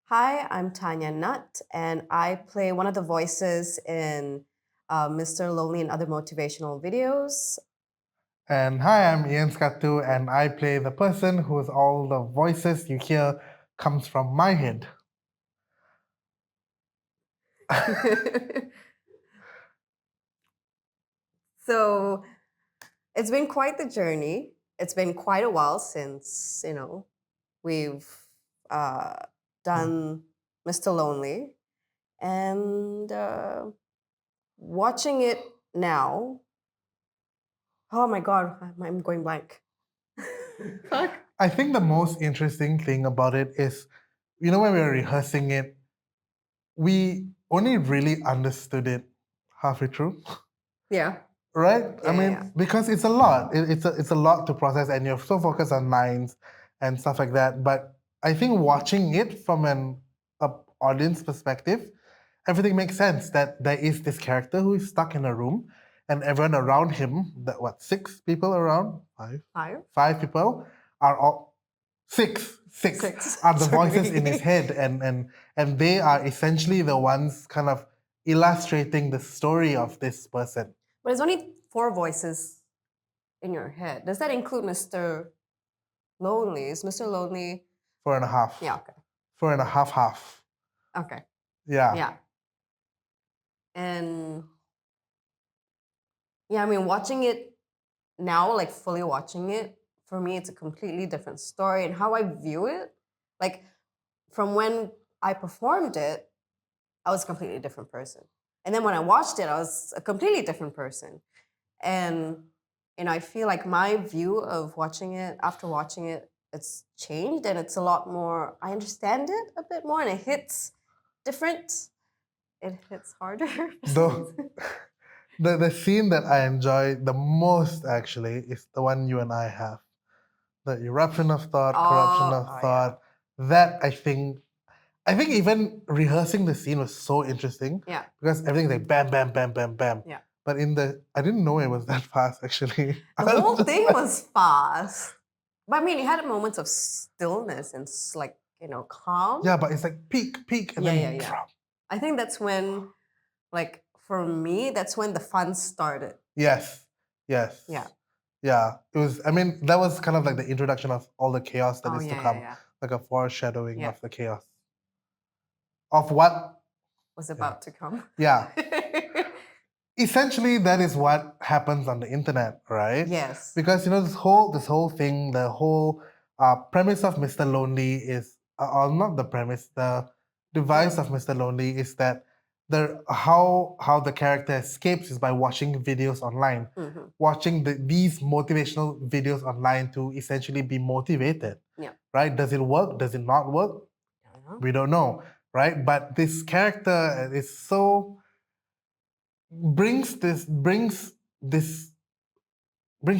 Hi, I'm Tania Knutt, and I play one of the voices in Mr. Lonely and other motivational videos. And hi, I'm Skatu, and I play the person whose all the voices you hear comes from my head. So it's been quite the journey. It's been quite a while since, we've done Mr. Lonely. And watching it now, oh my God, I'm going blank. I think the most interesting thing about it is, when we were rehearsing it, we only really understood it halfway through, Yeah. right? Yeah, yeah. Because it's a lot. It's a lot to process, and you're so focused on lines and stuff like that. But I think watching it from an audience perspective, everything makes sense. That there is this character who is stuck in a room, and everyone around him, six people around, five people are all six are the voices in his head, and they are essentially the ones kind of illustrating the story of this person. But there's only 4 voices in your head. Does that include Mr. Lonely? Is Mr. Lonely 4.5? Yeah, okay. 4.5. Okay. Yeah. Yeah. And yeah, I mean, watching it now, like fully watching it, for me, it's a completely different story. And how I view it, like from when I performed it, I was a completely different person. And then when I watched it, I was a completely different person. And I feel like my view of watching it, after watching it, it's changed and it's a lot more, I understand it a bit more and it hits different. It hits harder. The scene that I enjoy the most actually is the one you and I have. The eruption of thought, corruption of thought. Yeah. That I think even rehearsing the scene was so interesting. Yeah. Because everything's like bam, bam, bam, bam, bam. Yeah. But I didn't know it was that fast actually. The whole thing was fast. But I mean, it had moments of stillness and like, calm. Yeah, but it's like peak, and then drop. I think that's when, like, for me, that's when the fun started. Yes. Yeah. It was, that was kind of like the introduction of all the chaos that is to come. Like a foreshadowing of the chaos. Of what was about to come. Yeah. Essentially, that is what happens on the internet, right? Yes. Because this whole thing, the whole premise of Mr. Lonely is, or not the premise, the device of Mr. Lonely is that how the character escapes is by watching videos online, watching these motivational videos online to essentially be motivated. Yeah. Right? Does it work? Does it not work? We don't know, right? But this character is so brings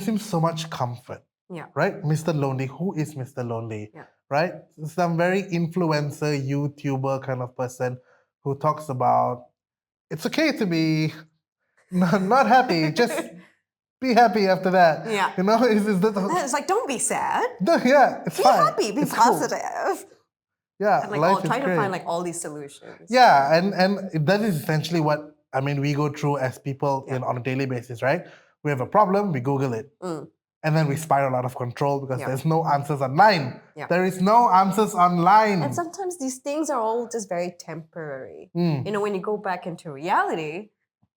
him so much comfort. Yeah. Right? Mr. Lonely. Who is Mr. Lonely? Yeah. Right? Some very influencer, YouTuber kind of person who talks about it's okay to be not happy, just be happy after that. Yeah. It's like, don't be sad. Yeah, it's be fine. Happy, be it's positive. Cool. Yeah, and like life is trying great. to find like all these solutions. Yeah, and that is essentially what we go through as people on a daily basis, right? We have a problem, we Google it. And then we spiral out of control because there's no answers online. Yeah. There is no answers online. And sometimes these things are all just very temporary. When you go back into reality,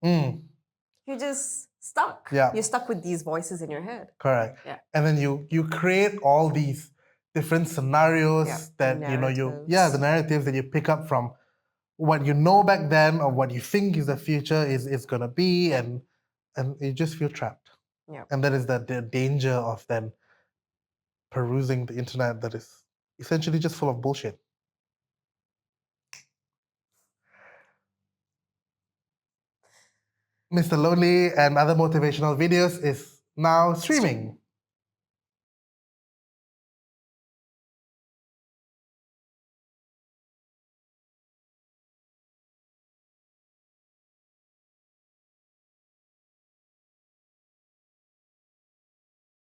you're just stuck. Yeah. You're stuck with these voices in your head. Correct. Yeah. And then you create all these different scenarios that the narratives that you pick up from what you know back then or what you think is the future is gonna be, and you just feel trapped. Yeah. And that is the danger of then perusing the internet that is essentially just full of bullshit. Mr. Lonely and other motivational videos is now streaming.